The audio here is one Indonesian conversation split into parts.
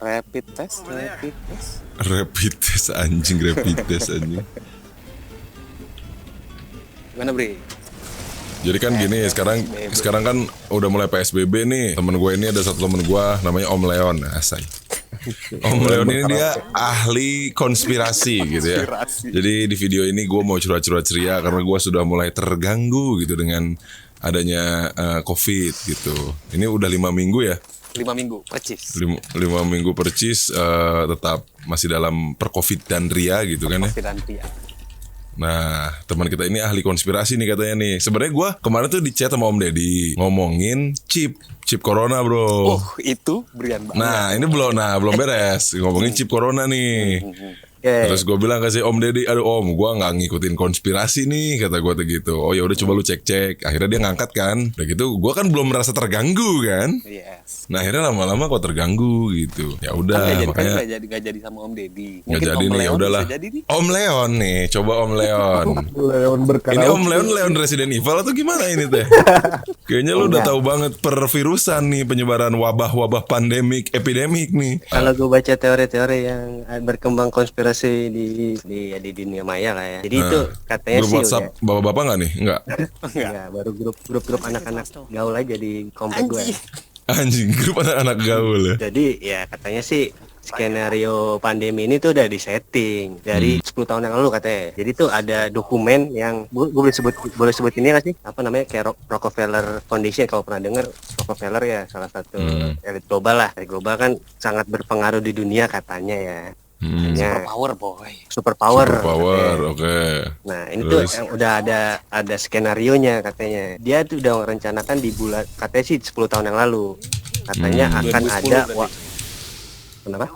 rapid test. Rapid test anjing. Gimana Bre? Jadi kan gini, sekarang kan udah mulai PSBB nih. Temen gue ini ada satu temen gue namanya Om Leon, asai. Om Leon ini dia ahli konspirasi gitu ya. Jadi di video ini gue mau curhat-curhat ceria karena gue sudah mulai terganggu gitu dengan adanya COVID gitu. Ini udah 5 minggu ya. 5 minggu percis. 5 minggu percis tetap masih dalam per-COVID dan ria gitu kan ya. COVID dan ria. Nah, teman kita ini ahli konspirasi nih katanya nih. Sebenarnya gue kemarin tuh di chat sama Om Deddy ngomongin chip corona bro. Oh itu Brian banget. Nah ini belum beres ngomongin chip corona nih. Terus gue bilang kasih Om Deddy, aduh Om, gue nggak ngikutin konspirasi nih kata gue gitu. Oh ya udah coba lu cek. Akhirnya dia ngangkat kan. Udah gitu gue kan belum merasa terganggu kan. Yes. Nah akhirnya lama-lama kok terganggu gitu. Ya udah makanya nggak jadi sama Om Deddy. nggak jadi nih, ya udahlah. Om Leon nih, coba Om Leon. Leon berkaraoke. Ini Om Leon Resident Evil atau gimana ini teh? Kayaknya lu udah tahu banget pervirusan nih, penyebaran wabah epidemik nih. Kalau gue baca teori-teori yang berkembang konspirasi di dunia maya lah ya. Jadi itu katanya grup sih WhatsApp bapak-bapak nggak nih? Enggak. Enggak, baru grup anak-anak gaul aja di komplek gue. Anjing, grup anak-anak gaul ya. Jadi ya katanya sih skenario pandemi ini tuh udah disetting dari 10 tahun yang lalu katanya. Jadi tuh ada dokumen yang gue boleh sebut ini nggak sih? Apa namanya, kayak Rockefeller Foundation, kalau pernah dengar. Rockefeller ya salah satu elit global lah. Elit global kan sangat berpengaruh di dunia katanya ya. Superpower, oke. Nah ini terus tuh yang udah ada skenarionya katanya. Dia tuh udah merencanakan di bulan, katanya sih 10 tahun yang lalu. Katanya akan ada kenapa?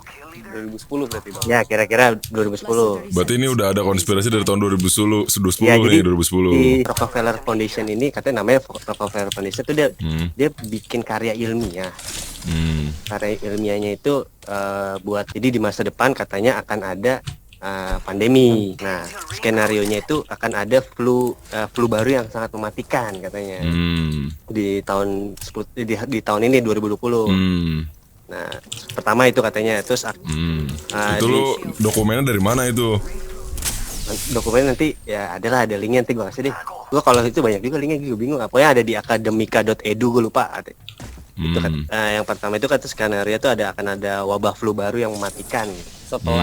2010 berarti Bang. Ya kira-kira 2010. Berarti ini udah ada konspirasi dari tahun 2010 ya, nih, jadi 2010. Di Rockefeller Foundation ini katanya namanya Rockefeller Foundation tuh dia bikin karya ilmiah. Karya ilmiahnya itu jadi di masa depan katanya akan ada pandemi. Nah, skenarionya itu akan ada flu baru yang sangat mematikan katanya. Di tahun ini 2020. Nah, pertama itu katanya, terus itu lu dokumennya dari mana itu? Dokumen nanti ya ada linknya, nanti gue kasih deh. Gue kalau itu banyak juga linknya, gue bingung. Pokoknya ada di academica.edu, gue lupa. Itu kan, yang pertama itu kata skenario itu akan ada wabah flu baru yang mematikan. Setelah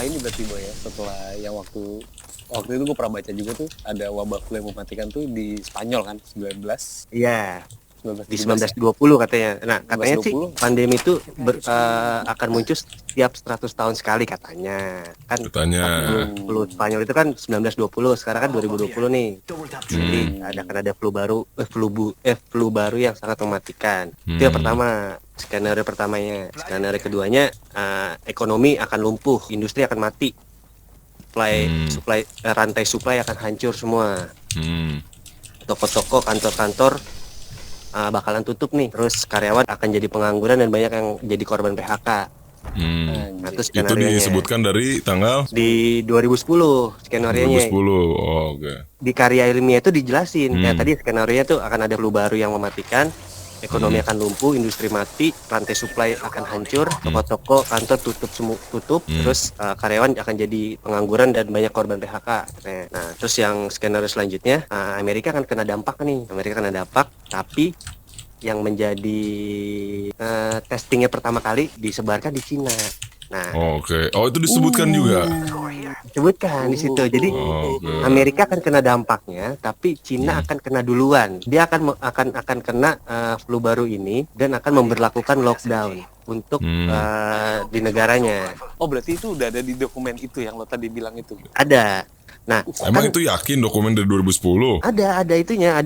ini berarti Boy ya. Setelah yang waktu itu gue pernah baca juga tuh ada wabah flu yang mematikan tuh di Spanyol kan 19. Iya. Di 1920 katanya. Nah, katanya 1920. Sih pandemi itu akan muncul setiap 100 tahun sekali katanya. Kan flu Spanyol itu kan 1920, sekarang kan 2020 nih. Jadi akan ada flu baru yang sangat mematikan. Itu yang pertama, skenario pertamanya. Skenario keduanya, ekonomi akan lumpuh, industri akan mati. Rantai suplai akan hancur semua. Toko-toko, kantor-kantor bakalan tutup nih, terus karyawan akan jadi pengangguran dan banyak yang jadi korban PHK. Nah, itu disebutkan dari tanggal di 2010 skenarionya. 2010, oke. Di karya ilmiah itu dijelasin, kayak tadi skenarionya tuh akan ada flu baru yang mematikan, ekonomi akan lumpuh, industri mati, rantai suplai akan hancur, toko-toko, kantor tutup, terus karyawan akan jadi pengangguran dan banyak korban PHK. Nah, terus yang skenario selanjutnya, Amerika akan kena dampak nih. Tapi yang menjadi testingnya pertama kali disebarkan di Cina. Nah, oke. Oh, itu disebutkan juga. Disebutkan di situ. Jadi Amerika akan kena dampaknya, tapi Cina akan kena duluan. Dia akan kena flu baru ini dan akan memberlakukan lockdown untuk di negaranya. Oh, berarti itu udah ada di dokumen itu yang lo tadi bilang itu. Ada. Nah, emang itu yakin dokumen dari 2010? Ada ininya,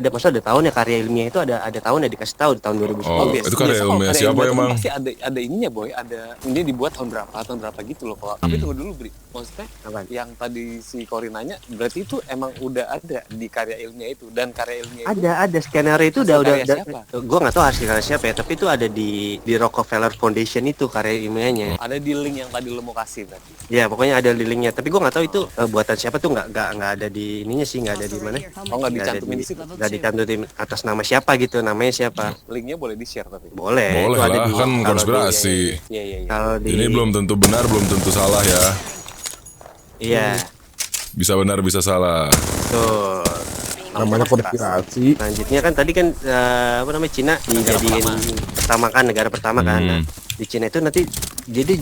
ada maksudnya ada tahunnya, karya ilmiah itu ada tahunnya, dikasih tahu di tahun 2010. Oh, itu karya ilmiah siapa emang? Pasti ada ininya Boy, ini dibuat tahun berapa gitu loh kalau. Tapi tunggu dulu Bri, maksudnya yang tadi si Cory nanya, berarti itu emang udah ada di karya ilmiah itu, dan karya ilmiah itu ada skenario itu udah gue nggak tahu hasil karya siapa ya, tapi itu ada di Rockefeller Foundation itu karya ilmiahnya. Ada di link yang tadi lo mau kasih berarti. Ya pokoknya ada di linknya, tapi gue nggak tahu itu buatan siapa tuh nggak ada di ininya sih, nggak ada di mana. Oh, nggak Nggak ada dicantumin di, di situ. nggak dicantumin atas nama siapa gitu, namanya siapa. Linknya boleh di-share tapi. Boleh. Boleh itu ada lah, di, kan kalau konspirasi. Iya. Kalau di, Ini belum tentu benar, belum tentu salah ya. iya, Bisa benar, bisa salah. tuh. Namanya konspirasi. Selanjutnya kan tadi kan apa namanya, Cina dijadiin pertama kan, negara pertama kan. Nah, di Cina itu nanti jadi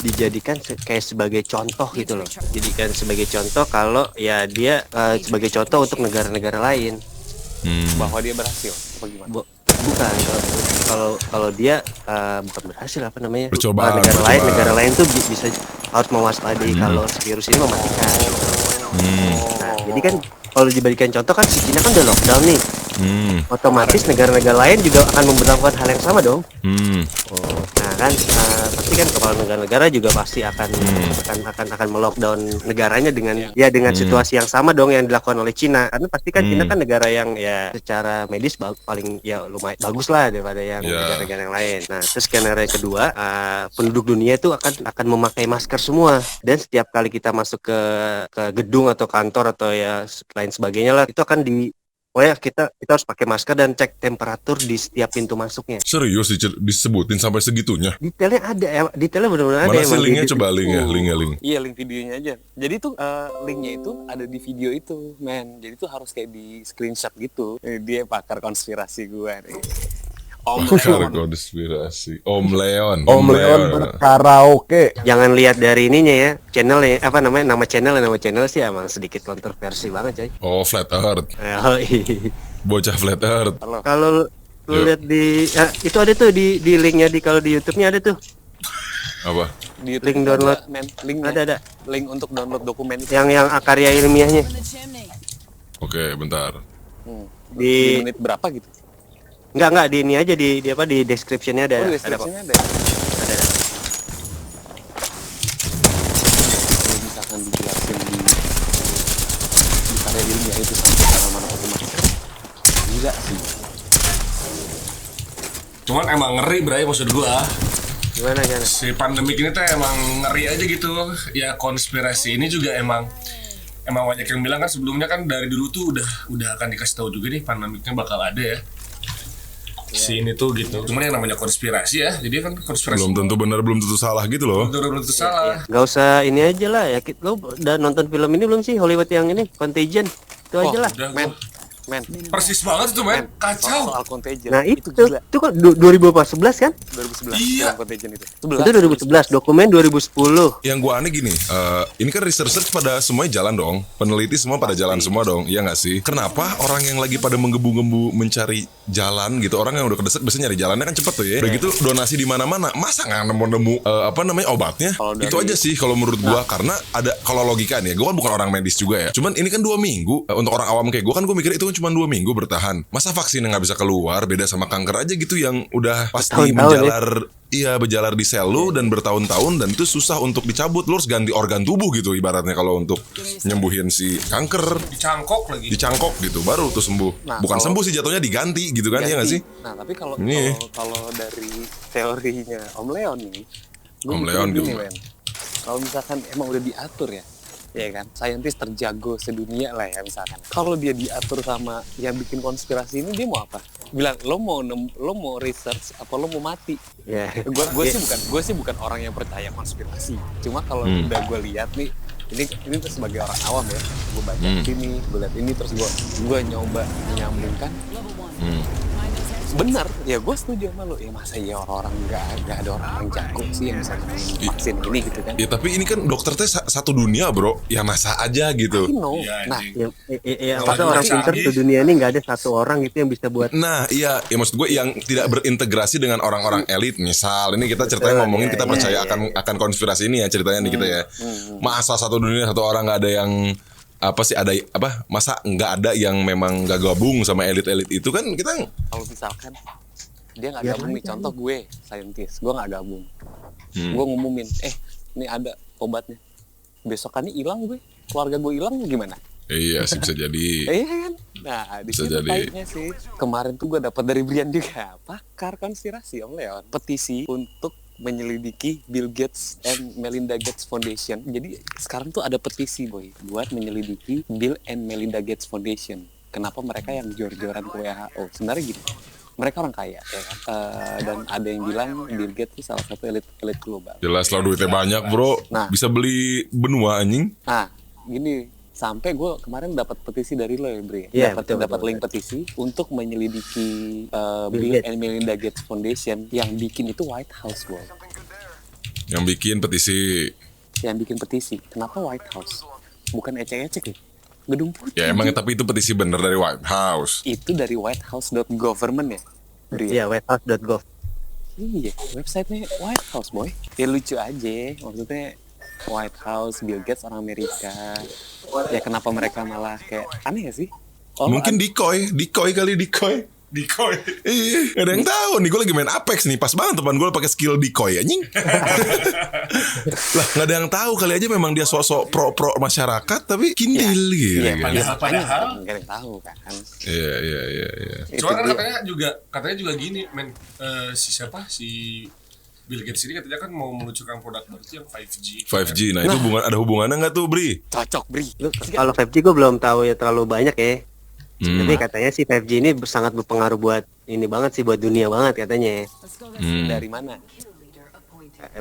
dijadikan kayak sebagai contoh gitu loh. Jadikan sebagai contoh kalau ya dia sebagai contoh untuk negara-negara lain. Bahwa dia berhasil. Apa gimana? Bukan, kalau dia bukan berhasil, apa namanya? Percobaan, Negara lain tuh bisa harus mewaspadai kalau si virus ini mematikan. Nah, jadi kan kalau diberikan contoh kan si Cina kan udah lockdown nih. Otomatis negara-negara lain juga akan memperlakukan hal yang sama dong. Nah kan pasti kan kepala negara-negara juga pasti akan melockdown negaranya dengan dengan situasi yang sama dong yang dilakukan oleh Cina, karena pasti kan Cina kan negara yang ya secara medis paling ya lumayan bagus lah daripada yang negara-negara yang lain. Nah terus skenario kedua, penduduk dunia itu akan memakai masker semua, dan setiap kali kita masuk ke gedung atau kantor atau ya lain sebagainya lah, itu akan kita harus pakai masker dan cek temperatur di setiap pintu masuknya. Serius disebutin sampai segitunya? Detailnya ada ya, detailnya benar-benar ada. Mana sih linknya, coba linknya, link. Iya, link videonya aja. Jadi tuh linknya itu ada di video itu, men. Jadi tuh harus kayak di screenshot gitu. Dia pakar konspirasi gue nih. Pakar konspirasi. Om Leon Berkaraoke. Jangan lihat dari ininya ya, channelnya apa namanya, nama channel sih emang sedikit kontroversi banget coy. Oh, Flat Earth. Bocah Flat Earth. Kalau lu lihat di itu ada tuh di linknya, kalau di YouTube-nya ada tuh. Apa? Di Link download. Linknya. Ada. Link untuk download dokumen itu. Yang karya ilmiahnya. Oke, bentar. Di menit berapa gitu? Enggak di ini aja, di apa, di description-nya ada. Oh, di Ada kok. description-nya ada. Ada. Kalau misalkan dijelasin di karya ilmiah itu sampai mana masker. Gila sih. Cuman emang ngeri Bray, maksud gua. Gimana? Si pandemik ini tuh emang ngeri aja gitu. Ya konspirasi ini juga emang banyak yang bilang kan sebelumnya kan dari dulu tuh udah akan dikasih tahu juga nih pandemiknya bakal ada ya. Si ini tuh gitu. Cuman yang namanya konspirasi ya. Jadi kan konspirasi Belum tentu benar, belum tentu salah gitu loh. belum tentu salah. Nggak usah ini aja lah ya. Lo udah nonton film ini belum sih, Hollywood yang ini, Contagion? Itu aja lah. Udah Men, persis banget itu men. Kacau. soal Contagion. Nah itu gila. kan 2011 kan? 2011 Iya. film Contagion itu. Itu 2011, dokumen 2010. Yang gua aneh gini, ini kan research pada semuanya jalan dong, peneliti semua pada jalan semua dong, iya nggak sih? Kenapa orang yang lagi pada menggebu-gebu mencari jalan gitu, orang yang udah kedesak biasanya nyari jalannya kan cepet tuh ya. Udah gitu donasi di mana-mana, masa nggak nemu obatnya? Kalau dari- Itu aja sih kalau menurut gua, karena ada kalau logika nih, gua kan bukan orang medis juga ya. Cuman ini kan 2 minggu untuk orang awam kayak gua kan gua mikir itu kan cuma 2 minggu bertahan. Masa vaksin yang nggak bisa keluar, beda sama kanker aja gitu yang udah pasti Bertahun-tahun berjalar di sel lu dan bertahun-tahun, dan itu susah untuk dicabut. Lu harus ganti organ tubuh gitu ibaratnya kalau untuk nyembuhin si kanker. Dicangkok lagi. Dicangkok gitu baru tuh sembuh. Nah, Bukan kalau- sembuh sih, jatuhnya diganti gitu kan, iya nggak sih? Nah, tapi kalau Ini. dari teorinya Om Leon nih, gua Om mikirnya Leon gini, gimana? Men. Kalau misalkan emang udah diatur ya kan, saintis terjago sedunia lah ya misalkan. Kalau dia diatur sama yang bikin konspirasi ini, dia mau apa? Bilang lo mau research apa lo mau mati? Ya. Gue sih bukan orang yang percaya konspirasi. Cuma kalau udah gue lihat nih, ini tuh sebagai orang awam ya, gue baca sini, gue lihat ini, terus gue nyoba menyambungkan. Benar, ya gue setuju sama lo. Ya masa ya orang-orang nggak ada orang jago sih yang bisa nemuin vaksin ini gitu kan? Ya tapi ini kan dokter teh satu dunia bro, ya masa aja gitu. I know. Iya, Nah, anjing. Masa orang pintar di dunia ini nggak ada satu orang gitu yang bisa buat. Nah iya, ya maksud gue yang tidak berintegrasi dengan orang-orang elit. Misal ini kita ceritanya ngomongin, kita percaya akan konspirasi ini ya ceritanya nih kita ya. Masa satu dunia satu orang nggak ada yang masa nggak ada yang memang nggak gabung sama elit-elit itu kan, kita kalau misalkan dia nggak gabung nih, contoh gue saintis, gue nggak gabung, gue ngumumin, ini ada obatnya, besokannya hilang gue, keluarga gue hilang, gimana? iya sih bisa jadi. Iya kan? Nah, di Bisa situ jadi. baiknya sih. Kemarin tuh gue dapat dari Brian juga, pakar konspirasi Om Leon, petisi untuk menyelidiki Bill Gates and Melinda Gates Foundation. Jadi sekarang tuh ada petisi boy buat menyelidiki Bill and Melinda Gates Foundation. Kenapa mereka yang jor-joran ke WHO? Sebenarnya gitu. Mereka orang kaya, ya kan? Dan ada yang bilang Bill Gates itu salah satu elit global. Jelas lah duitnya banyak bro. Nah. Bisa beli benua anjing. Nah, gini. Sampai gue kemarin dapat petisi dari lo ya, Bre. Iya, Dapat betul. link petisi untuk menyelidiki Bill and Melinda Gates Foundation yang bikin itu White House, boy. Yang bikin petisi. Yang bikin petisi. Kenapa White House? Bukan ecek-ecek ya. Gedung Putih. Ya emang tapi itu petisi bener dari White House. Itu dari whitehouse.government ya, Bre. Iya, whitehouse.gov. Iya, websitenya White House, boy. Ya lucu aja, maksudnya White House, Bill Gates orang Amerika. Ya kenapa mereka malah kayak aneh ya sih? Oh, Mungkin decoy kali. Decoy. Iya, gak ada yang tahu nih. Gue lagi main Apex nih, pas banget teman gue pakai skill decoy anjing. Lah, gak ada yang tahu kali aja memang dia sosok pro masyarakat tapi kindil gitu. Iya, kan. Padahal. nggak ada yang tahu kan. Iya. Cuman kan Itu katanya juga gini, men, si Bill Gates ini katanya kan mau meluncurkan produk baru yang 5G. 5G, nah itu ada hubungannya nggak tuh Bri? cocok, Bri. Kalau 5G gue belum tahu ya terlalu banyak ya. Tapi katanya sih 5G ini sangat berpengaruh buat ini banget sih, buat dunia banget katanya. Dari mana?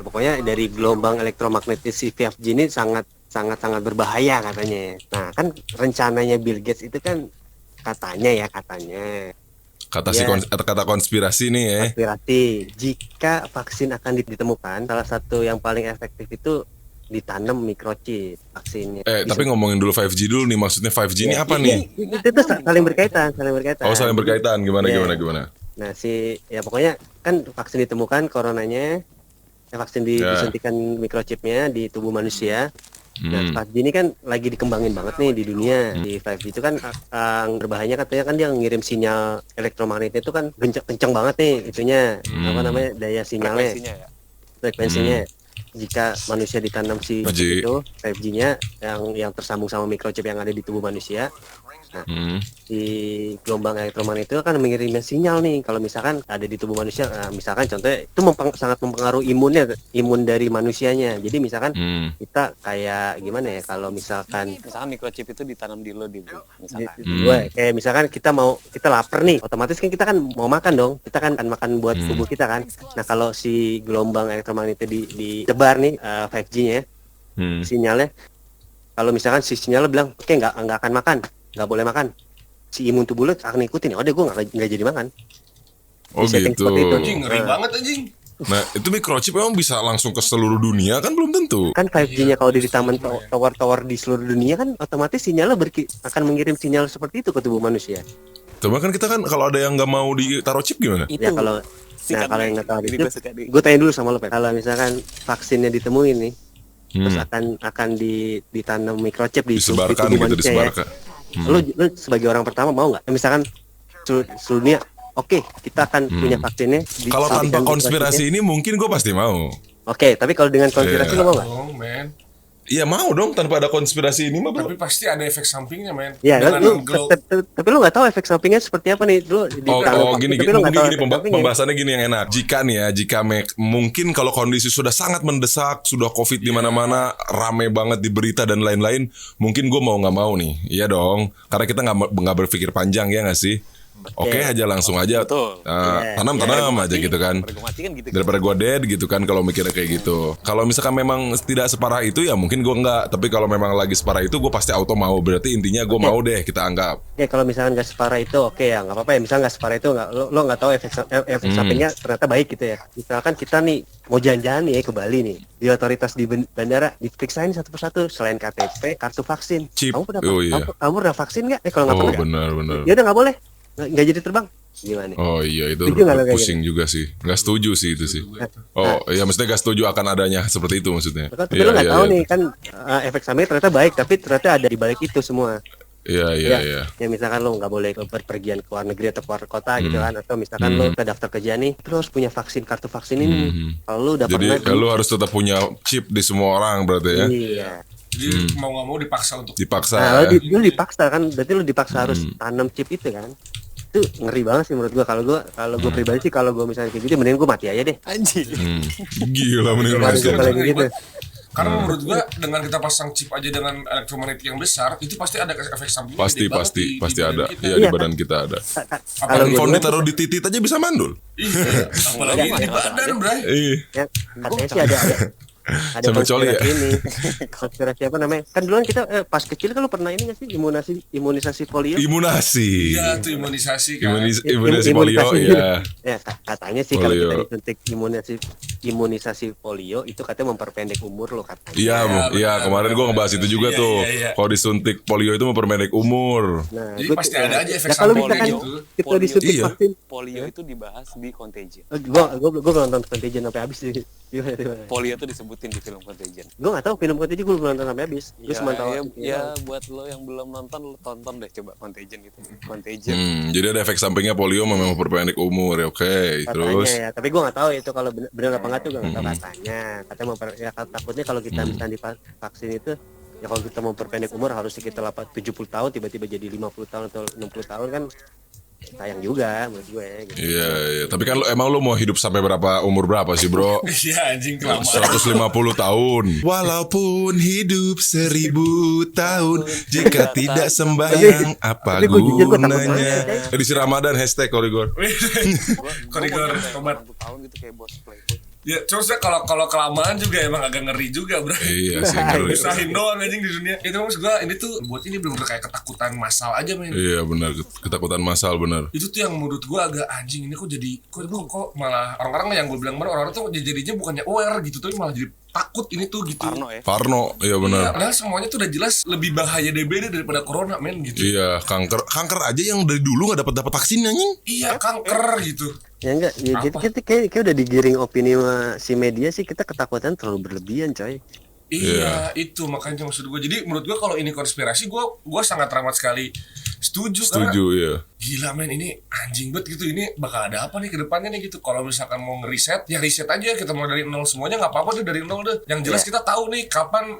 Pokoknya dari gelombang elektromagnetis si 5G ini sangat berbahaya katanya. Nah kan rencananya Bill Gates itu kan katanya Kata konspirasi nih ya. konspirasi, jika vaksin akan ditemukan, salah satu yang paling efektif itu ditanam microchip vaksinnya. Tapi ngomongin dulu 5G dulu nih, maksudnya 5G ini apa nih? Itu saling berkaitan. Oh, saling berkaitan. Gimana? Nah, ya pokoknya kan vaksin ditemukan coronanya, vaksin disuntikan microchipnya di tubuh manusia. Nah, 5G ini kan lagi dikembangin banget nih di dunia. Di 5G itu kan berbahayanya katanya kan dia ngirim sinyal elektromagnet itu kan kenceng banget nih itunya. Apa namanya? Daya sinyalnya. Frekuensinya. Jika manusia ditanam si 5G itu 5G-nya yang tersambung sama microchip yang ada di tubuh manusia. Nah, di gelombang elektromagnet itu akan mengirimkan sinyal nih kalau misalkan ada di tubuh manusia. Nah, misalkan contohnya itu sangat mempengaruhi imun dari manusianya. Jadi misalkan kita kayak gimana ya kalau misalkan microchip itu ditanam di lo misalkan. Kayak misalkan kita lapar nih, otomatis kan kita kan mau makan dong. Kita kan akan makan buat tubuh kita kan. Nah, kalau si gelombang elektromagnet itu ditebar nih 5G-nya, sinyalnya, kalau misalkan si sinyalnya bilang, oke, nggak akan makan, nggak boleh makan, si imun tubuh lo akan ikutin, gue nggak jadi makan. Oh gitu. Anjing, ngeri banget anjing. Nah, itu microchip emang bisa langsung ke seluruh dunia kan belum tentu. Kan 5G-nya kalau di taman tower-tower di seluruh dunia kan otomatis sinyalnya akan mengirim sinyal seperti itu ke tubuh manusia. Cuma kan kita kan kalau ada yang nggak mau ditaruh chip gimana? Itu. Ya kalau kalau yang nggak tahu itu, gue tanya dulu sama lo, Pak. Kalau misalkan vaksinnya ditemuin nih, terus akan ditanam microchip di disebarkan tubuh gitu, manusia disebarkan. Ya. Lu sebagai orang pertama mau nggak? Misalkan seluruh dunia, oke, kita akan punya vaksinnya. Kalau tanpa konspirasi ini mungkin gue pasti mau. Oke, tapi kalau dengan konspirasi lo mau nggak? Oh, man. Iya mau dong tanpa ada konspirasi ini mah bro. Tapi pasti ada efek sampingnya, men. Ya, Dengan tapi lu nggak tahu efek sampingnya seperti apa nih dulu. Gini pembahasannya gini yang enak. Jika mungkin kalau kondisi sudah sangat mendesak, sudah COVID di mana-mana, rame banget di berita dan lain-lain, mungkin gue mau nggak mau nih, iya dong. Karena kita nggak berpikir panjang ya nggak sih. Oke aja langsung aja. Tanam aja gitu kan. Daripada gue dead gitu kan kalau mikirnya kayak gitu. Kalau misalkan memang tidak separah itu ya mungkin gue enggak. Tapi kalau memang lagi separah itu gue pasti auto mau. Berarti intinya gue mau deh kita anggap. Ya kalau misalkan nggak separah itu oke ya nggak apa-apa ya. Misalkan nggak separah itu lo nggak tahu efek sampingnya ternyata baik gitu ya. Misalkan kita nih mau jalan-jalan nih ke Bali nih. Di otoritas di bandara diperiksain satu persatu selain KTP, kartu vaksin. Chip. Kamu udah vaksin nggak? Kalau nggak pernah. Benar. Ya udah nggak boleh. Nggak jadi terbang gimana? Oh iya itu pusing juga sih. Nggak setuju sih itu sih. Iya maksudnya nggak setuju akan adanya seperti itu maksudnya. Tapi lo nggak tahu nih kan efek sampingnya ternyata baik tapi ternyata ada di balik itu semua. Iya. Ya misalkan lo nggak boleh berpergian ke luar negeri atau keluar kota gitu kan, atau misalkan lo ke daftar kerja nih terus punya kartu vaksin ini. Kalau lo udah pernah, jadi lo harus tetap punya chip di semua orang berarti ya. Iya. Jadi mau nggak mau dipaksa. Nah, lo dipaksa kan, berarti lo dipaksa harus tanam chip itu kan. itu ngeri banget sih menurut gua. Kalau gua pribadi sih, kalau gua misalnya kayak gitu mending gua mati aja deh. Anjir. Gila mending Kalau mati. kayak gitu. Karena menurut gua dengan kita pasang chip aja dengan elektromagnetik yang besar, itu pasti ada efek samping. Pasti ada. Iya, di Iya, badan kita ada. Kalau Handphone gua ditaruh di titik aja bisa mandul. Iya, apalagi di badan, Bray. Iya. ya, katanya sih ada Sampai coli ya? konspirasi ini. Konspirasi apa namanya? Kan duluan kita pas kecil kan lu pernah ini nggak sih imunisasi polio? Imunisasi. Iya, tuh imunisasi kan. Imunisasi polio ya. Ya, katanya sih kalau Polio. kita disuntik imunisasi polio itu katanya memperpendek umur lo katanya. Iya, Bu. benar, Iya, kemarin gua ngebahas itu juga Iya, tuh. iya. Kalau disuntik polio itu memperpendek umur. Nah, Jadi gua- pasti ada aja efek ya, kalau samping misalkan gitu. kita Polio. disuntik Iya. vaksin, Polio itu dibahas di Contagion. gua belum nonton Contagion sampai habis sih. Gimana? Polio itu disebutin di film Contagion. Gue nggak tahu film Contagion, gue belum nonton sampai habis. Gue cuma tahu. ya buat lo yang belum nonton, lo tonton deh coba Contagion gitu. Contagion. Jadi ada efek sampingnya polio memang memperpendek umur ya. Oke, Katanya terus ya, tapi gue nggak tahu itu kalau benar apa nggak tuh, gue nggak tahu katanya. Katanya takutnya kalau kita misalnya divaksin itu, ya kalau kita memperpendek umur harusnya kita 70 tahun tiba-tiba jadi 50 tahun atau 60 tahun kan sayang juga menurut gue gitu. iya, iya. Tapi kan emang lo mau hidup sampai umur berapa sih, Bro? Iya, anjing kelamaan. 150 tahun. Walaupun hidup 1000 tahun, jika tidak sembahyang apa tapi gua jujur, gua takut gunanya? banget, Edisi Ramadan #Korigor. Korigor tobat. 60 tahun gitu kayak bos Playboy. Ya, terusnya kalau kelamaan juga emang agak ngeri juga, Bray. Iya sih, ngeri. Usahin doang anjing di dunia. Itu maksud gua ini tuh buat ini belum kayak ketakutan massal aja, men. Iya benar, ketakutan massal benar. Itu tuh yang menurut gua agak anjing, ini kok malah orang-orang yang gue bilang kemarin, orang-orang tuh jadinya bukannya aware gitu, tapi malah jadi takut ini tuh gitu. Parno ya. Parno, iya benar. Padahal semuanya tuh udah jelas lebih bahaya DBD daripada corona, men gitu. Iya, kanker aja yang dari dulu nggak dapat vaksin anjing. Iya, kanker gitu. Ya enggak, ya kita kayak udah digiring opini sama si media sih, kita ketakutan terlalu berlebihan coy. Iya, itu makanya maksud gue. Jadi menurut gue kalau ini konspirasi, gue sangat teramat sekali setuju. Setuju ya. Gila men, ini anjing banget gitu. Ini bakal ada apa nih ke depannya nih gitu. Kalau misalkan mau ngeriset, ya riset aja. Kita mau dari nol semuanya, nggak apa-apa deh dari nol deh. Yang jelas kita tahu nih kapan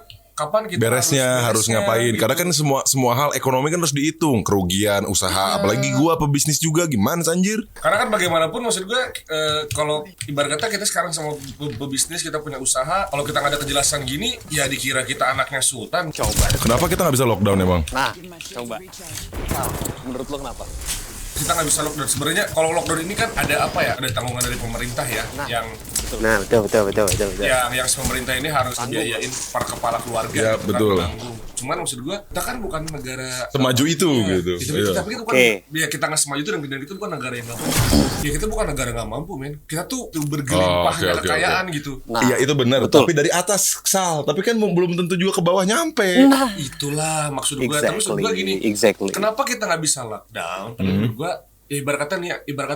kita Beresnya harus ngapain gitu. karena kan semua hal ekonomi kan harus dihitung, kerugian usaha, apalagi gua pebisnis juga gimana anjir. Karena kan bagaimanapun maksud gue kalau ibarat kata kita sekarang sama pebisnis, kita punya usaha, kalau kita nggak ada kejelasan gini ya dikira kita anaknya sultan. Coba. Kenapa kita nggak bisa lockdown emang? Nah, coba. Menurut lo kenapa? Kita nggak bisa lockdown. Sebenarnya kalau lockdown ini kan ada apa ya, ada tanggungan dari pemerintah ya, yang Nah, betul. yang pemerintah ini harus biayain para kepala keluarga Ya, gitu kan, betul. menanggung. Cuman maksud gua kita kan bukan negara Semaju itu gitu. Iya. Tapi kita bukan, Oke. ya kita nggak semaju itu, dan kita bukan negara yang nggak mampu. Ya kita bukan negara nggak mampu, men. Kita tuh bergelimpahnya oke, kekayaan gitu. Nah, Iya itu benar, betul. tapi dari atas Sal, tapi kan belum tentu juga ke bawah nyampe. Itulah maksud gua. Tapi maksud gua gini, Exactly. kenapa kita nggak bisa lockdown? Tapi menurut gua ya ibarat kata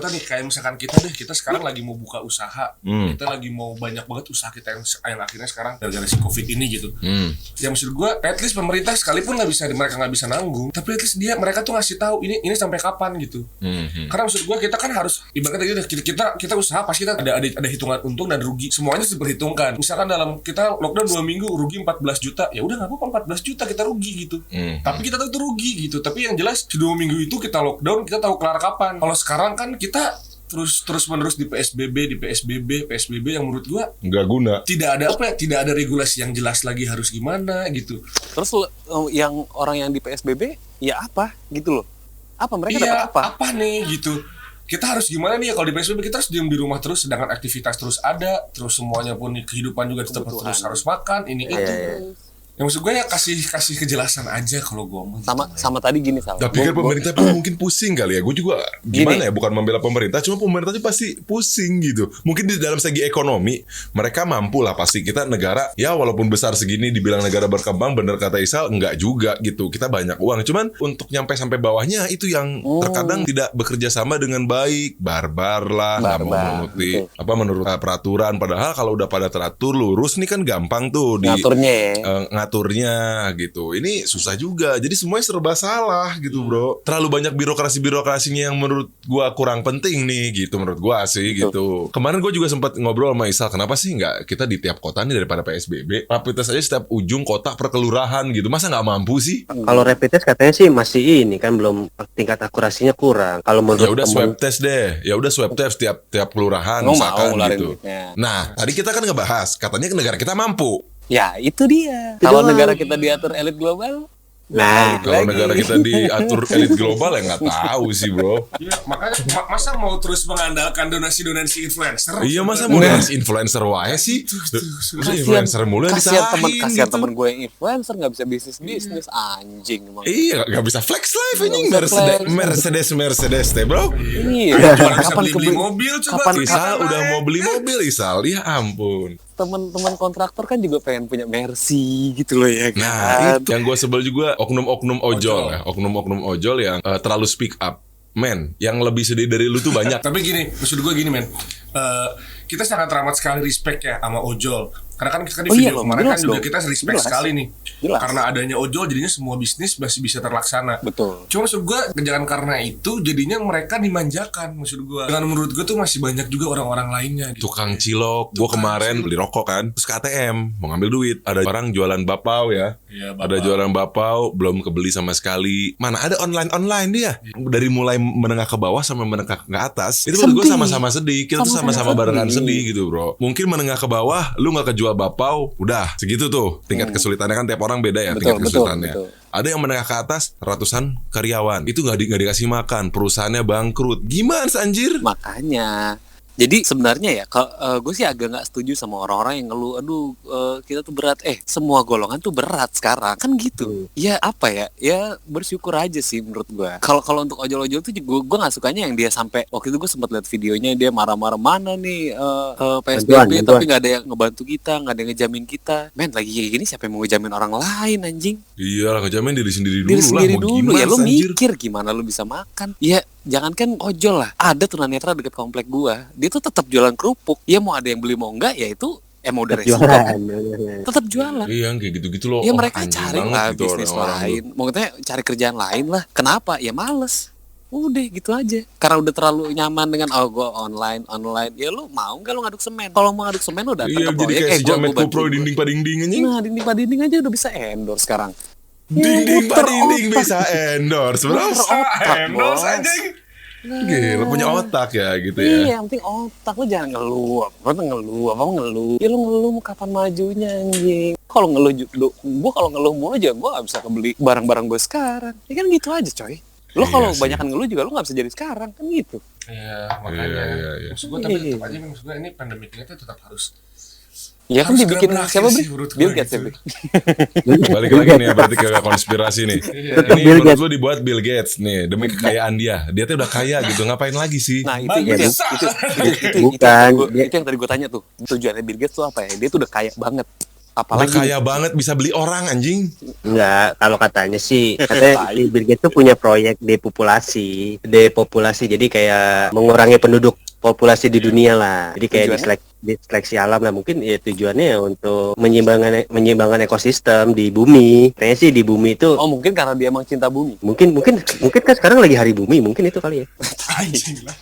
nih kayak misalkan kita sekarang lagi mau buka usaha, kita lagi mau banyak banget usaha kita yang akhirnya sekarang gara-gara si covid ini gitu. Ya maksud gue, at least pemerintah sekalipun mereka nggak bisa nanggung, tapi at least mereka tuh ngasih tahu ini sampai kapan gitu. Karena maksud gue kita kan harus ibarat kata kita usaha pasti kita ada hitungan untung dan rugi, semuanya harus diperhitungkan. Misalkan dalam kita lockdown 2 minggu rugi 14 juta, ya udah nggak apa-apa 14 juta kita rugi gitu. Tapi kita tahu itu rugi gitu. Tapi yang jelas 2 minggu itu kita lockdown, kita tahu kelar kapan. Kalau sekarang kan kita terus menerus di PSBB yang menurut gua Nggak guna. tidak ada regulasi yang jelas lagi harus gimana gitu. Terus yang orang yang di PSBB ya apa gitu loh? Apa mereka Iya, dapat apa? nih gitu. Kita harus gimana nih ya kalau di PSBB, kita harus diem di rumah terus, sedangkan aktivitas terus ada, terus semuanya pun kehidupan juga tetap Kebutuhan. terus harus makan ini itu. Yang maksud gue ya kasih kejelasan aja kalau gue ngomong. Sama tadi gini Sal. Tapi kan pemerintah pun mungkin pusing kali ya. Gue juga gimana ya, bukan membela pemerintah, cuma pemerintahnya pasti pusing gitu. Mungkin di dalam segi ekonomi mereka mampu lah pasti. Kita negara ya walaupun besar segini dibilang negara berkembang, bener kata Isal, enggak juga gitu. Kita banyak uang, cuman untuk nyampe sampai bawahnya itu yang terkadang tidak bekerja sama dengan baik, barbar lah, nggak mau menuruti menurut peraturan. Padahal kalau udah pada teratur lurus nih kan gampang tuh ngaturnya ya. ngaturnya gitu. Ini susah juga. Jadi semuanya serba salah gitu, Bro. Terlalu banyak birokrasinya yang menurut gua kurang penting nih gitu menurut gua sih gitu. Kemarin gua juga sempat ngobrol sama Isal, kenapa sih nggak kita di tiap kota nih daripada PSBB rapid test aja setiap ujung kota per kelurahan gitu. Masa nggak mampu sih? Kalau rapid test katanya sih masih ini kan belum, tingkat akurasinya kurang. Kalau menurut Ya udah swab test deh. Ya udah swab test tiap kelurahan Nggak misalkan mau ngeluarin gitu. duitnya. Nah, tadi kita kan ngebahas katanya negara kita mampu. Ya itu dia. Kalau negara kita diatur elit global, Nah, Kalau Lagi. negara kita diatur elit global ya nggak tahu sih, Bro. Ya, makanya masa mau terus mengandalkan donasi influencer? Iya, masa mau bahas influencer wae sih? Masa influencer mulu yang kasihan disahin kasihan gitu. temen gue yang influencer nggak bisa bisnis anjing emang. Iya, nggak bisa flex life anjing. Nggak bisa Mercedes teh, Bro. Iya. Cuma bisa beli mobil coba. kapan Isal udah mau beli mobil, Isal. Ya ampun. teman-teman kontraktor kan juga pengen punya Mercy gitu loh ya kan. Nah, itu yang gue sebel juga oknum-oknum ojol ya. Oknum-oknum ojol yang terlalu speak up. Men, yang lebih sedih dari lu tuh banyak. Tapi gini, maksud gue gini men, kita sangat teramat sekali respect ya sama ojol. Karena kan kita di Oh iya video loh, kemarin jelas kan juga dong. kita respect Jelas. sekali nih. Jelas. Karena adanya ojol jadinya semua bisnis masih bisa terlaksana. Betul. Cuma maksud gue, jangan karena itu jadinya mereka dimanjakan maksud gue. Dengan menurut gue tuh masih banyak juga orang-orang lainnya gitu. Tukang cilok, gue kemarin beli rokok kan, terus ke ATM mau ngambil duit, ada orang jualan bapau ya, Iya, bapau. ada jualan bapau belum kebeli sama sekali. Mana ada online dia, dari mulai menengah ke bawah sampai menengah ke atas. Itu menurut gue Sedih. sama-sama sedih, kita tuh sama-sama barengan sedih gitu bro. Mungkin menengah ke bawah, lu nggak kejual bapau, udah segitu tuh tingkat kesulitannya kan tiap orang beda ya tingkat kesulitannya. betul. Ada yang menengah ke atas ratusan karyawan, itu nggak dikasih makan, perusahaannya bangkrut. Gimana anjir? Makanya. Jadi sebenarnya ya, gue sih agak nggak setuju sama orang-orang yang ngeluh, aduh kita tuh berat. Semua golongan tuh berat sekarang kan gitu. Ya apa ya? Ya bersyukur aja sih menurut gue. Kalau untuk ojol-ojol tuh gue nggak sukanya yang dia sampai waktu itu gue sempat lihat videonya dia marah-marah mana nih PSBB Bantuan. tapi nggak ada yang ngebantu kita, nggak ada yang ngejamin kita. Men lagi kayak gini siapa yang mau ngejamin orang lain anjing? Iya lah, ngejamin diri sendiri dulu Diri lah. sendiri Mau dulu gimana, ya lu anjir? mikir gimana lu bisa makan. Ya jangankan ojol lah, ada tunanetra deket komplek gua, dia tuh tetap jualan kerupuk. Ya mau ada yang beli mau enggak ya itu emang udah resiko kan. jualan. Tetap jualan. Iya yang kayak gitu-gitu loh. Ya Oh, mereka anjing cari banget lah gitu bisnis orang-orang lain. Maksudnya cari kerjaan lain lah. Kenapa? Ya males. Udah gitu aja. Karena udah terlalu nyaman dengan gua online. Ya lu mau nggak lu ngaduk semen? Kalau mau ngaduk semen lu datang Iya, ke jadi proyek. kayak si Gua Jamet bantu Kupro gua. dinding padinding anjing. Nah dinding padinding aja udah bisa endorse sekarang. Dinding muter padinding otak. bisa endorse, bro. Otak, Endorse bos. anjing. Gila, punya otak ya gitu Iya, ya. yang penting otak lu jangan ngeluh. Apa ngeluh? Ya lu ngeluh mau kapan majunya anjing. Kalau ngeluh gua kalau ngeluh mulu aja gua gak bisa kebeli barang-barang gua sekarang. Ya kan gitu aja, coy. Lu Iya kalau sih. banyakan ngeluh juga lu gak bisa jadi sekarang kan gitu. Iya, makanya. Iya. Maksud gue tapi tetap aja maksud gue ini pandemi ini tuh tetap harus Ya kan Harus dibikin segera siapa berakhir Bri? sih menurut Bill gua Gates ya, gitu. Bri? Balik lagi nih ya, berarti ke konspirasi nih. Tetap Ini Bill menurut Gates. lu dibuat Bill Gates nih demi kekayaan dia. Dia tuh udah kaya gitu, ngapain lagi sih? Nah itu Bangsa. Bukan, itu yang tadi gue tanya tuh. Tujuannya Bill Gates tuh apa ya? Dia tuh udah kaya banget. Udah Apalagi kaya banget bisa beli orang anjing. Enggak, kalau katanya sih, katanya si Bill Gates tuh punya proyek depopulasi, jadi kayak mengurangi penduduk populasi di dunia lah. Jadi kayak diseleksi alam lah, mungkin ya tujuannya ya untuk menyeimbangkan ekosistem di bumi. Kayaknya sih di bumi itu oh mungkin karena dia emang cinta bumi. mungkin kan sekarang lagi hari bumi, mungkin itu kali ya. anjing lah.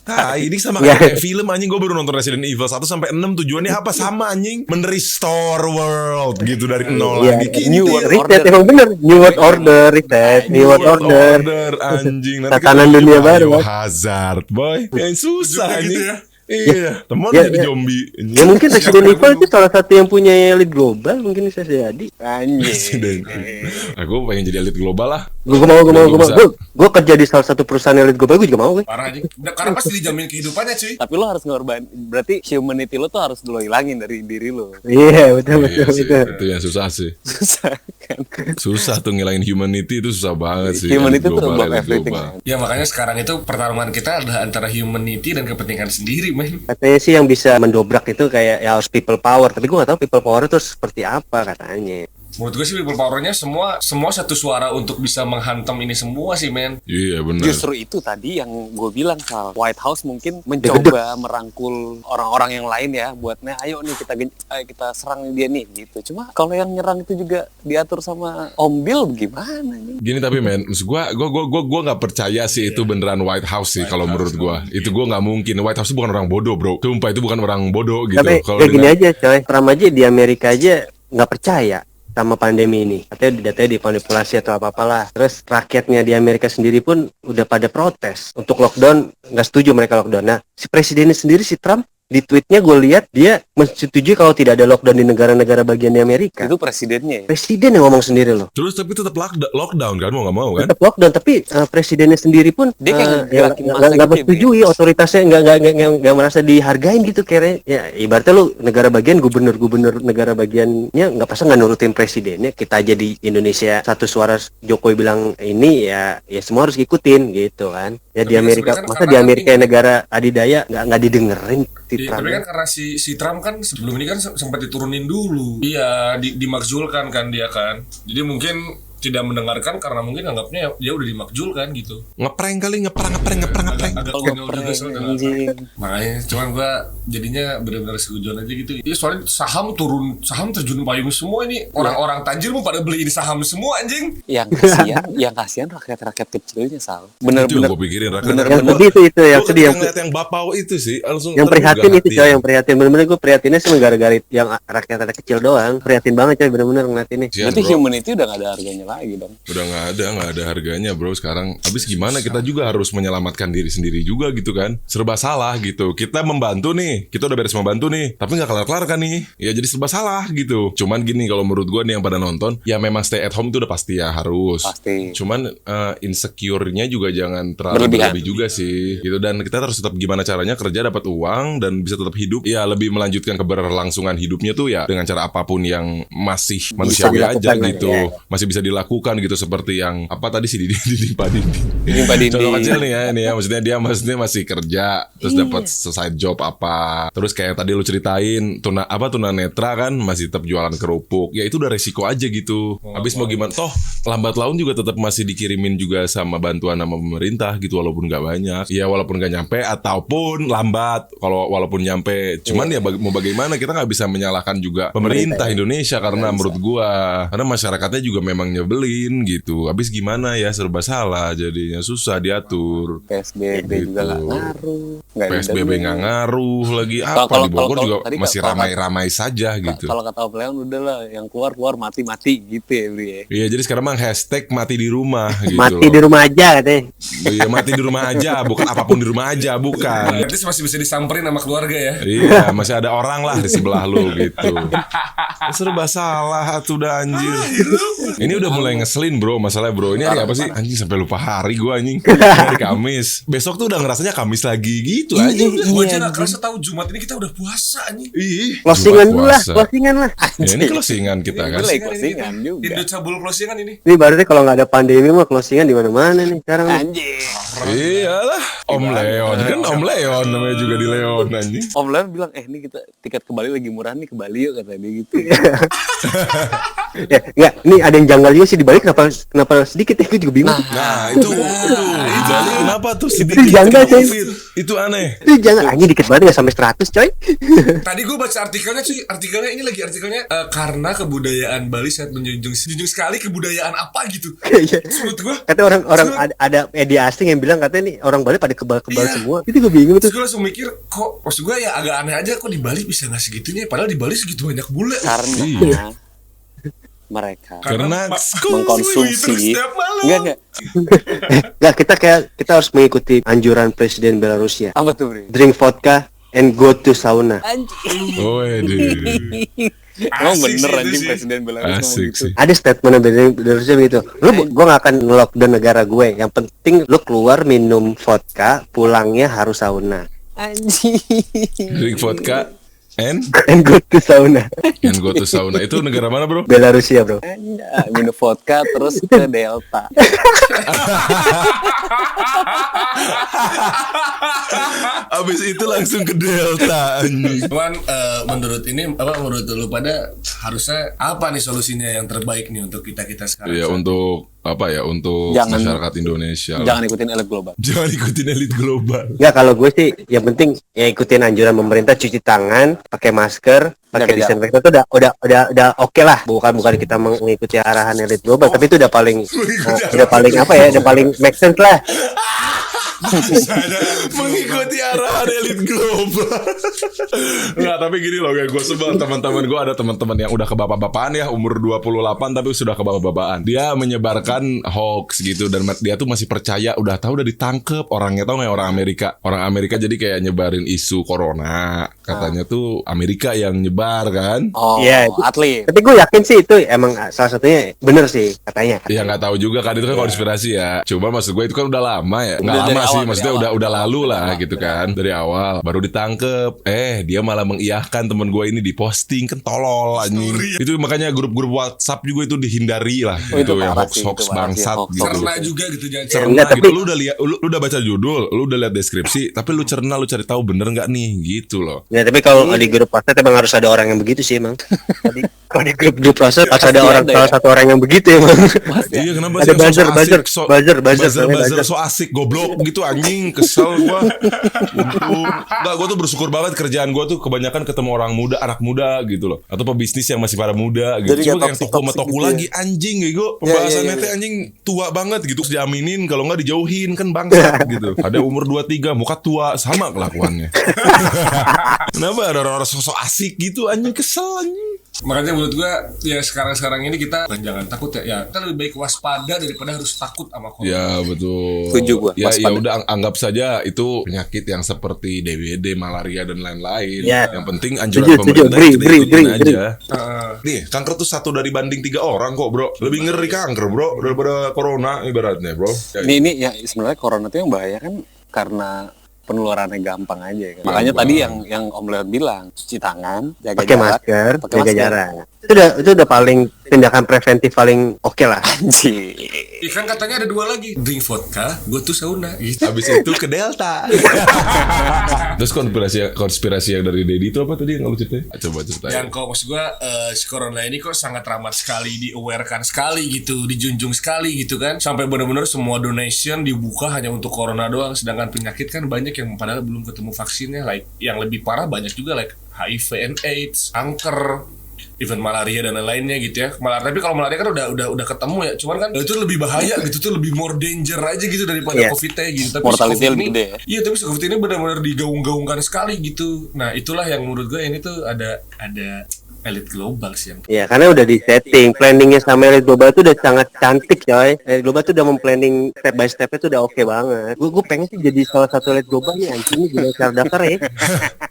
Nah, ini sama Ya. kayak film anjing. Gue baru nonton Resident Evil 1 sampai 6. Tujuannya apa? Sama anjing. Men-restore world gitu dari nol Iya, lagi. Gitu New ya. World Reset, Order. emang bener New World Order, reset, New World Order. Anjing. Nanti Tatanan kan dunia baru, kan? Hazard boy. Yang susah Juga gitu anjing. ya. Iya, temen Ya, jadi ya. zombie. Ya mungkin Resident Evil itu salah satu yang punya elit global, mungkin bisa jadi. Anjing. Presiden. Aku pengen jadi elit global lah. Gue mau. bisa. Gue kerja di salah satu perusahaan elit global, gue juga mau, gue. Parah anjing. Karena pasti dijamin kehidupannya cuy. Tapi lo harus ngorbanin. Berarti humanity lo tuh harus lo hilangin dari diri lo. Iya, betul. Iya sih, itu yang susah sih. Susah kan? Susah tuh ngilangin humanity itu susah banget sih. Humanity Elit tuh global, above elit everything. global. Ya makanya sekarang itu pertarungan kita adalah antara humanity dan kepentingan sendiri men. Katanya sih yang bisa mendobrak itu kayak ya harus people power, tapi gue gak tahu people power itu seperti apa katanya. Menurut gue sih people powernya semua satu suara untuk bisa menghantam ini semua sih, men. Iya benar. Justru itu tadi yang gue bilang, Sal. White House mungkin mencoba merangkul orang-orang yang lain ya, buat ayo nih kita serang dia nih gitu. Cuma kalau yang nyerang itu juga diatur sama Om Bill gimana nih? Gini tapi men, maksud gua nggak percaya sih itu beneran White House sih kalau menurut gua. Itu gua nggak mungkin. White House itu bukan orang bodoh, bro. Sumpah itu bukan orang bodoh gitu. Tapi Kalau kayak gini aja coy, Trump aja di Amerika aja nggak percaya sama pandemi ini. Katanya datanya dimanipulasi atau apa-apalah. Terus rakyatnya di Amerika sendiri pun udah pada protes untuk lockdown, nggak setuju mereka lockdown. Nah, si presidennya sendiri, si Trump, di tweetnya gue lihat dia menyetujui kalau tidak ada lockdown di negara-negara bagian di Amerika. Itu presidennya ya? Presiden yang ngomong sendiri loh. terus tapi tetap lockdown kan, mau nggak mau kan? Tetap lockdown, tapi presidennya sendiri pun Dia kayak ngegerakin massa nggak gitu ya, menyetujui, otoritasnya nggak merasa dihargain gitu kayaknya. Ya ibaratnya lu negara bagian, gubernur negara bagiannya nggak pasti nggak nurutin presidennya. Kita aja di Indonesia satu suara Jokowi bilang ini ya semua harus ikutin gitu kan. Ya di Tapi Amerika, sebenarnya kan masa karena di kan Amerika negara adidaya nggak didengerin si Iya, Trump. tapi kan karena si Trump kan sebelum ini kan sempat diturunin dulu. Iya, dimakzulkan kan dia kan. Jadi mungkin tidak mendengarkan karena mungkin anggapnya dia udah dimakzulkan gitu. Ngeprank kali, ngeprank. Agak konyol juga soalnya. Makanya cuman gua jadinya benar-benar setujuan aja gitu. Iya, soalnya saham terjun payung semua ini. Orang-orang tajir mau pada beliin saham semua anjing. Yang kasihan rakyat-rakyat kecilnya, Sal. Itu Bener-bener. yang gue pikirin rakyat. Yang sedih itu yang Gua sedih yang ngeliat yang bapau itu sih langsung yang prihatin terbuka itu hati. coy, yang prihatin bener-bener gue prihatinnya sih gara-gara yang rakyat kecil doang, prihatin banget coy bener-bener ngeliat ini. Kasihan, Berarti bro. humanity udah gak ada harganya lagi dong. Udah nggak ada harganya bro sekarang. Habis gimana kita juga harus menyelamatkan diri sendiri juga gitu kan. Serba salah gitu. Kita membantu nih, kita udah beres membantu nih, tapi nggak kelar-kelar kan nih. Ya jadi serba salah gitu. Cuman gini kalau menurut gue nih yang pada nonton, ya memang stay at home itu udah pasti ya harus. Pasti. Cuman insecure-nya juga jangan terlalu Berlebihan. berlebih juga sih. Gitu, dan kita harus tetap gimana caranya kerja dapat uang dan bisa tetap hidup. Ya lebih melanjutkan keberlangsungan hidupnya tuh ya dengan cara apapun yang masih manusiawi aja dilakukan, gitu. ya. Masih bisa dilakukan gitu seperti yang apa tadi sih di Pak Dindi. Pak Dindi. Contoh kecil nih ya, ini ya maksudnya dia masih kerja terus dapat side job apa. Terus kayak tadi lu ceritain tuna netra kan masih tetap jualan kerupuk. Ya itu udah resiko aja gitu. Habis mau gimana? Toh lambat laun juga tetap masih dikirimin juga sama bantuan sama pemerintah gitu walaupun nggak banyak. Ya walaupun nggak nyampe ataupun lambat kalau walaupun nyampe. Cuman ya mau bagaimana kita nggak bisa menyalahkan juga pemerintah Indonesia karena menurut gua karena masyarakatnya juga memang nyebelin gitu. Habis gimana ya serba salah jadinya susah diatur. PSBB juga Gitu. gak ngaruh. Nggak PSBB didengerin. nggak ngaruh lagi apa Kalau- di Bogor kalau- juga tadi masih kalau- ramai-ramai saja gitu. Kalau kata Om Leon udah lah, yang keluar mati-mati gitu ya, Bri ya. Iya jadi sekarang mah hashtag mati di rumah gitu. Mati di rumah aja katanya. Iya mati di rumah aja, bukan apapun di rumah aja, bukan. Berarti masih bisa disamperin sama keluarga ya. Iya, masih ada orang lah di sebelah lu gitu. Serba salah tuh udah anjir. Ini udah mulai ngeselin bro, masalahnya bro. Ini hari apa sih? Anjing sampai lupa hari gua anjing. Hari Kamis. Besok tuh udah ngerasanya Kamis lagi gitu aja. Gue aja gak kerasa tahu Jumat ini kita udah puasa anjing. Ih, Closingan Jumat dulu lah, puasa. closingan lah. Ya ini closingan kita kan. Mulai closingan juga. Indo cabul closingan ini. Ini berarti kalau nggak ada pandemi mah closingan di mana-mana nih sekarang. nih. Anjir. Iyalah, Om Leon kan Om Leon namanya juga di Leon anjing. Om Leon bilang, ini kita tiket ke Bali lagi murah nih, ke Bali yuk kata dia gitu. Ya, enggak, ini ada yang janggal juga sih di balik kenapa sedikit ya, gue juga bingung. Nah itu di Bali kenapa tuh sedikit Itu janggal, coy. COVID? Itu aneh. Itu jangan anjing dikit banget nggak sampai 100 coy. Tadi gue baca artikelnya cuy, artikelnya karena kebudayaan Bali sangat menjunjung sekali kebudayaan apa gitu. Iya. Menurut gue, Kata orang ada media asing yang bilang katanya nih orang Bali pada kebal-kebal Iya. semua. Itu gue bingung tuh. terus gue langsung mikir kok, maksud gue ya agak aneh aja kok di Bali bisa nggak segitunya, padahal di Bali segitu banyak bule. Karena Iya. mereka Karena mengkonsumsi. setiap malam. Enggak. Enggak, kita harus mengikuti anjuran Presiden Belarusia. Apa tuh, Bri? Drink vodka and go to sauna. Anjir. Wede. Emang Asik bener sih itu anjing sih. Presiden Belarus ngomong Asik gitu. sih. Ada statement dari Belarusia begitu. Gue gak akan nge-lockdown negara gue. Yang penting lu keluar minum vodka, pulangnya harus sauna. Anjing. Drink vodka and go to sauna. And go to sauna. Itu negara mana, bro? Belarusia, bro. Anda minum vodka terus ke Delta. Abis itu langsung ke Delta anjing. Cuman menurut lu pada harusnya apa nih solusinya yang terbaik nih untuk kita sekarang? Ya untuk apa ya, untuk Jangan- masyarakat Indonesia lah. Jangan ikutin elit global. Jangan ikutin elit global. Enggak, kalau gue sih yang penting ya ikutin anjuran pemerintah, cuci tangan, pakai masker, pakai Jaga disinfektan itu udah oke lah. Bukan kita mengikuti arahan elit global, tapi itu udah paling udah paling apa ya, udah paling make sense lah. Mengikuti arahan elit global. Nggak, tapi gini loh, gue sebel teman-teman gue, ada teman-teman yang udah ke bapak-bapakan ya, umur 28 tapi sudah ke bapak-bapakan. Dia menyebarkan hoax gitu, dan dia tuh masih percaya, udah tahu udah ditangkep orangnya. Tahu nggak orang Amerika? Orang Amerika jadi kayak nyebarin isu corona, katanya tuh Amerika yang nyebar kan. Oh, Iya, itu- atlet. Tapi gue yakin sih itu emang salah satunya bener sih katanya. Ya nggak tahu juga kan, itu kan konspirasi ya. Cuma maksud gue itu kan udah lama ya. Nggak Udah dari lama sih, awal, maksudnya dari awal. udah lalu lah gitu kan. Dari awal baru ditangkep. Dia malah mengiyahkan temen gue ini, diposting, kan tolol anjing. Itu makanya grup-grup WhatsApp juga itu dihindari lah. Oh, itu Itu yang parah sih, hoax-hox itu parah sih, bangsat hoax. gitu. Cerna juga gitu jangan Cerna Enggak, gitu. tapi- Lu udah lihat, lu udah baca judul, lu udah lihat deskripsi, tapi lu cerna, lu cari tahu bener nggak nih gitu loh. Ya tapi kalau di grup WhatsApp emang harus ada orang yang begitu sih emang. Kalau di grup WhatsApp harus ada Pasti orang, ada ya. salah satu orang yang begitu emang. Iya, kenapa Ada sih yang buzzer, so buzzer, asik, so- buzzer, buzzer, buzzer. so asik, goblok gitu anjing, kesel gua. Enggak, gua tuh bersyukur banget kerjaan gua tuh kebanyakan ketemu orang muda, anak muda gitu loh, atau pebisnis yang masih pada muda gitu. Jadi Cuma kayak yang toko toxic-toxic metoku gitu lagi anjing gitu. Iya, Pembahasannya iya. teh anjing tua banget gitu, terus diaminin kalau nggak dijauhin kan bangsat gitu. Ada umur 23, muka tua, sama kelakuannya. Kenapa ada orang-orang sosok asik gitu anjing, kesel anjing. Makanya menurut gua ya sekarang ini kita jangan takut ya kita lebih baik waspada daripada harus takut sama corona. Ya betul. Setuju gua, Ya, ya waspada. udah anggap saja itu penyakit yang seperti DBD, malaria dan lain-lain. Ya. Yang penting anjuran Setuju, pemerintah agree, kita agree, ikutin agree. aja. Nih, kanker tuh 1 dari banding 3 orang kok, bro. Lebih ngeri kanker, bro, daripada corona ibaratnya, bro. Ya, Ini ya sebenarnya corona tuh yang bahaya kan karena penularannya gampang aja kan. Makanya tadi yang Om Leon bilang, cuci tangan, jaga Pakai jarak, masker, pakai jaga masker. jarak. Itu udah paling tindakan preventif paling oke lah. Anjir. Kan katanya ada 2 lagi, drink vodka, go to sauna gitu. Habis itu ke Delta. Terus konspirasi yang dari Dedi itu apa tadi yang lu ceritain? Coba ceritain. Yang kok maksud gua si corona ini kok sangat ramah sekali, di-awarekan sekali gitu, dijunjung sekali gitu kan. Sampai benar-benar semua donation dibuka hanya untuk corona doang, sedangkan penyakit kan banyak yang padahal belum ketemu vaksinnya, like yang lebih parah banyak juga like HIV and AIDS, kanker, even malaria dan lain-lainnya gitu ya. Tapi kalau malaria kan udah ketemu ya. Cuman kan itu lebih bahaya gitu, tuh lebih more danger aja gitu daripada Iya. COVID-nya gitu. Tapi Mortality si COVID lebih ini- gede ya. Iya, tapi si COVID ini benar-benar digaung-gaungkan sekali gitu. Nah, itulah yang menurut gue ini tuh ada elit global sih yang Ya karena udah di setting, planningnya sama elit global itu udah sangat cantik coy. Elit global tuh udah memplanning step by stepnya tuh udah oke banget. Gue pengen sih jadi salah satu elit global nih anjing, nih gila daftar ya.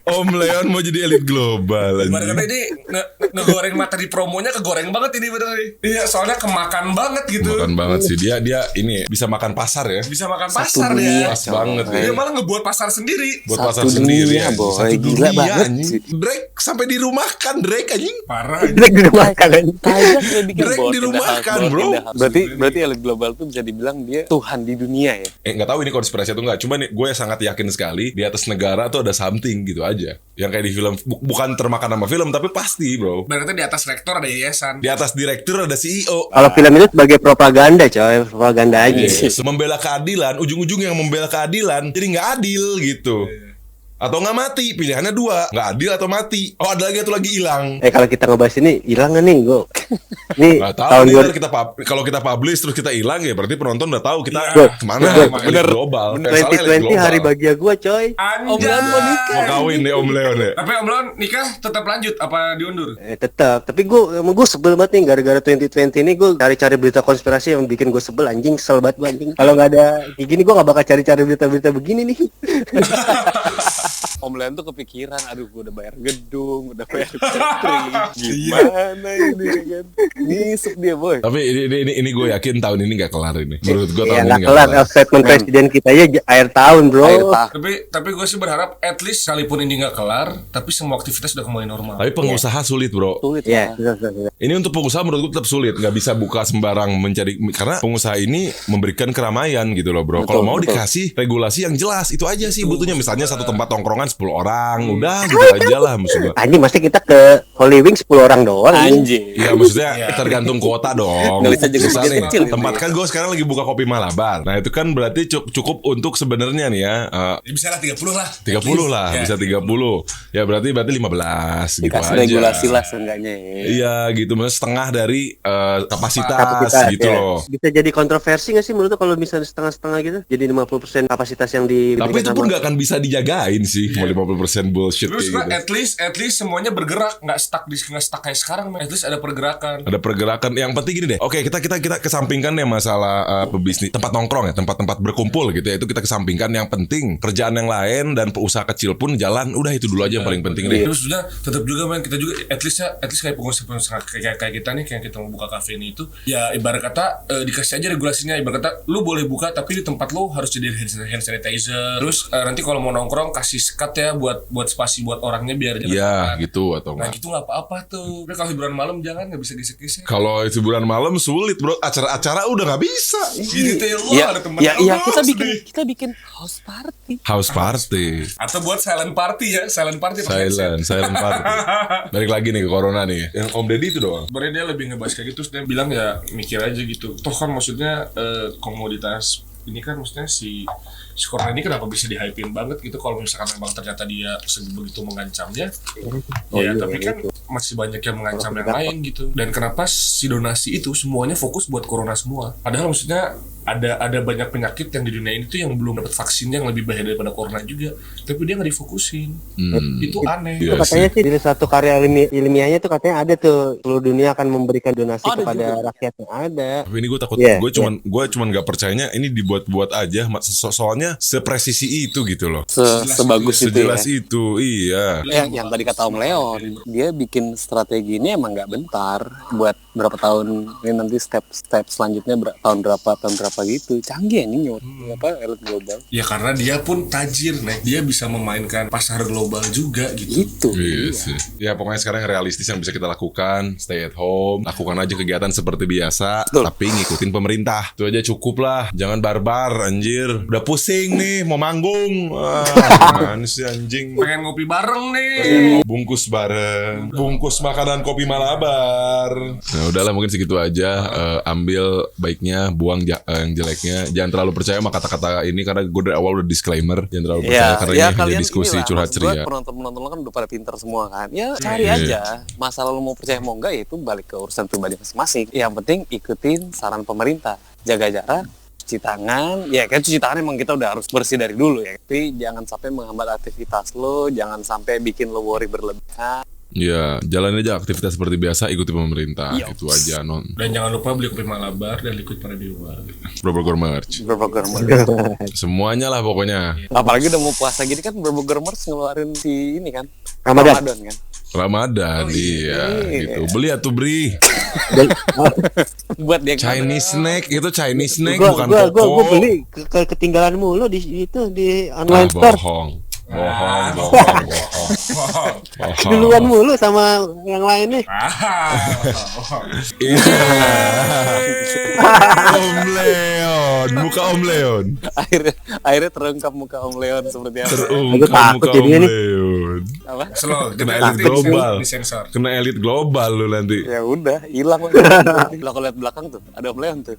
Om Leon mau jadi elit global Gimana anjing. kata ini ngegoreng materi promonya kegoreng banget ini bener nih. Iya, soalnya kemakan banget gitu. Makan banget sih dia ini bisa makan pasar ya. Bisa makan Satu pasar dunia, ya. Pas banget Dia ya. malah ngebuat pasar sendiri. Buat Satu pasar sendiri dunia, anjing. boy. Satu Gila dunia banget anjing. sih. Drake sampai dirumahkan Drake anjing. Parah. Drake di rumah kalian. Tiger udah bikin Drake bot di in the rumah house, kan, bot in bro. the house. Berarti elit global tuh bisa dibilang dia Tuhan di dunia ya. Nggak tahu ini konspirasi atau enggak. Cuma nih gue sangat yakin sekali di atas negara tuh ada something gitu aja. Yang kayak di film bukan termakan sama film tapi pasti, bro. Berarti di atas rektor ada yayasan. Di atas direktur ada CEO. Kalau film itu sebagai propaganda coy, propaganda aja. Membela keadilan, ujung-ujung yang membela keadilan jadi nggak adil gitu. Atau nggak mati, pilihannya 2, nggak adil atau mati. Oh ada lagi atau lagi hilang. Kalau kita ngebahas ini hilang nggak nih gue? Ini Nggak tahu tahun nih, 2000 ntar kalau kita publish terus kita hilang ya berarti penonton udah tahu kita Iya. kemana. Bener. Global. Salah elit 2020 global. hari bahagia gue coy. Om Leon mau nikah. Mau kawin nih Om Leon ya. Tapi Om Leon nikah tetap lanjut apa diundur? Tetap, tapi gue sebel banget nih gara-gara 2020 ini gue cari-cari berita konspirasi yang bikin gue sebel anjing, kesel banget gue anjing. Kalau nggak ada kayak gini gue nggak bakal cari-cari berita-berita begini nih. Om Om Leon tuh kepikiran, aduh gue udah bayar gedung, udah bayar catering, gimana ini kan? Nisuk dia boy. Tapi ini gue yakin tahun ini gak kelar ini. Menurut gue Ya tahun nggak ini kelar. gak kelar. Statement presiden kita ya akhir tahun bro. Tapi gue sih berharap at least sekalipun ini nggak kelar, tapi semua aktivitas udah kembali normal. Tapi pengusaha sulit bro. Sulit Iya. lah. Ini untuk pengusaha menurut gue tetap sulit. Gak bisa buka sembarang mencari. Karena pengusaha ini memberikan keramaian gitu loh bro. Kalau mau dikasih regulasi yang jelas. Itu aja sih butuhnya. Misalnya satu tempat tongkrongan 10 orang. Udah gitu aja lah maksud gue. Anjing mesti kita ke Holy Wing 10 orang doang. Anjing. Iya maksudnya tergantung kuota dong. Nggak bisa jadi Misal nih, kecil-kecil gitu tempat ya. kan gue sekarang lagi buka kopi Malabar. Nah itu kan berarti cukup untuk sebenarnya nih ya. Ya, bisa lah 30 lah. 30 lah, Ya. bisa 30. Ya berarti 15 gitu Dikasih aja. regulasi lah seenggaknya. Iya gitu, maksudnya setengah dari kapasitas gitu ya. loh. Bisa jadi kontroversi nggak sih menurut lo kalau misalnya setengah-setengah gitu? Jadi 50% kapasitas yang di. Tapi itu pun gak akan bisa dijagain sih, mau 50% bullshit Terus kayak gitu. at least semuanya bergerak, nggak stuck kayak sekarang. At least ada pergerakan. Ada pergerakan. Yang penting gini deh. Oke, kita kesampingkan deh masalah pebisnis tempat nongkrong ya, tempat-tempat berkumpul gitu ya. Itu kita kesampingkan. Yang penting kerjaan yang lain dan usaha kecil pun jalan. Udah itu dulu aja yang paling penting deh. Terus sudah tetap juga man, kita juga at least kayak pengusaha kayak kita nih, kayak kita mau buka kafe ini itu ya ibarat kata dikasih aja regulasinya. Ibarat kata lu boleh buka tapi di tempat lu harus jadi hand sanitizer. Terus nanti kalau mau nongkrong kasih sekat ya buat spasi buat orangnya biar jangan Iya makan. gitu atau Nah enggak. gitu nggak apa-apa tuh. Tapi kalau hiburan malam jangan, nggak bisa gesek-gesek. Kalau hiburan malam sulit bro. Acara-acara udah nggak bisa. Gini tuh Iya, ada teman. iya kita bikin house party. House party. Atau buat silent party ya, silent party. pakai headset. Silent party. Balik lagi nih ke corona nih. Yang Om Deddy itu doang. Sebenarnya dia lebih ngebahas kayak gitu, terus dia bilang ya mikir aja gitu. Toh kan maksudnya komoditas ini kan maksudnya si corona ini kenapa bisa di-hypein banget gitu kalau misalkan memang ternyata dia begitu mengancamnya. Tapi kan masih banyak yang mengancam yang lain gitu. Dan kenapa si donasi itu semuanya fokus buat corona semua? Padahal maksudnya ada banyak penyakit yang di dunia ini tuh yang belum dapat vaksinnya yang lebih bahaya daripada corona juga. Tapi dia nggak difokusin. Itu aneh. Iya Itu katanya sih dari satu karya ilmiahnya tuh katanya ada tuh seluruh dunia akan memberikan donasi Ada kepada juga. rakyat yang ada. Tapi ini gue takut, Iya, gue cuman nggak percayanya ini dibuat-buat aja, soalnya sepresisi itu gitu loh, Sebagus itu ya. sejelas itu, iya. Yang tadi kata Om Leon, dia bikin strategi ini emang nggak bentar buat berapa tahun ini nanti step selanjutnya tahun berapa gitu. Canggih ini elit global. Ya karena dia pun tajir, nih. Dia bisa memainkan pasar global juga gitu. Itu. Iya sih. Ya pokoknya sekarang yang realistis yang bisa kita lakukan, stay at home, lakukan aja kegiatan seperti biasa, tapi ngikutin pemerintah. Itu aja cukup lah. Jangan barbar, anjir. Udah pusing nih, mau manggung. Gimana sih anjing? Pengen ngopi bareng nih. Bungkus bareng, bungkus makanan kopi Malabar. Nah udahlah mungkin segitu aja. Ambil baiknya, buang yang jeleknya. Jangan terlalu percaya sama kata-kata ini karena gue dari awal udah disclaimer. Jangan terlalu percaya karena ini hanya diskusi curhat ceria. Penonton kan udah pada pinter semua kan. Ya cari aja. Masalah lu mau percaya mau enggak ya itu balik ke urusan pribadi masing-masing. Yang penting ikutin saran pemerintah. Jaga jarak, cuci tangan. Ya kan cuci tangan emang kita udah harus bersih dari dulu ya. Tapi jangan sampai menghambat aktivitas lo, jangan sampai bikin lo worry berlebihan. Ya, jalan aja aktivitas seperti biasa, ikuti pemerintah. Yops. Itu aja non. Dan jangan lupa beli kopi Malabar dan liquid para dewa. Burger merch. Burger Semuanya lah pokoknya. Apalagi udah mau puasa gini kan Burger Merch ngeluarin si ini kan Ramadan. kan. Ramadan, iya gitu. Beli atuh Bri. Buat dia Chinese snack itu Chinese snack Gua bukan gua Koko. beli ketinggalan mulu di itu di Ah, online store. bohong. Duluan mulu sama yang lain nih. Om Leon, muka Om Leon. akhirnya terungkap muka Om Leon seperti apa. Terungkap takut muka Om jadinya nih. Leon. Apa? Slow, Kena elit global. Disensor. Kena elit global lu nanti. Ya udah, hilang. Lo kalau lihat belakang tuh, ada Om Leon tuh.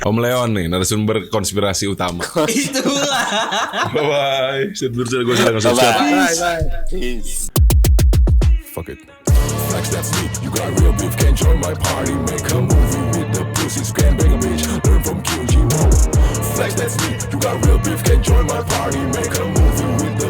Om Leon nih, narasumber konspirasi utama. Itulah. Bye. Gue sedang subscribe. Peace. Fuck it. Flex, that's me. You got real beef, can't join my party. Make a movie with the pussies, can't bang a bitch. Learn from QG, no. Flex, that's me. You got real beef, can't join my party. Make a movie with the